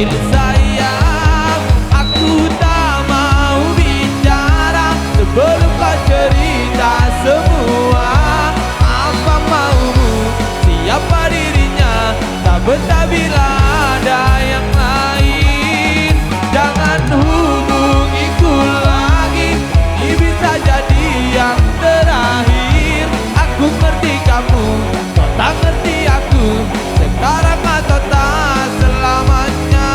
terakhir sayang. Aku tak mau bicara sebelum kau cerita semua. Apa maumu, siapa dirinya, tak betah bila ada yang lain. Jangan hubungiku lagi, ini bisa jadi yang terakhir. Aku ngerti kamu, kau tak ngerti aku, sekarang atau tak selamanya.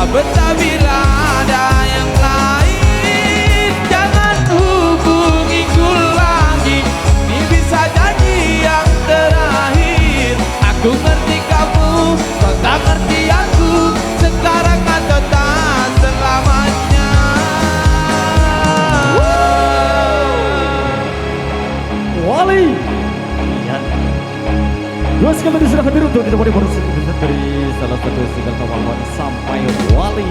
Betah bila ada yang lain. Jangan hubungiku lagi, ini bisa jadi yang terakhir. Aku ngerti kamu, kau tak ngerti aku, sekarang atau tak selamanya. Wali ya. Dua sekali lagi sudah hadir untuk ditemani proses dari salah satu single Kawan sampai Wali.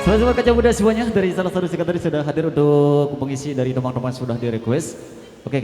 Selamat kaca muda semuanya, dari salah satu single tadi sudah hadir untuk mengisi dari nomor-nomor sudah di request. Oke, kita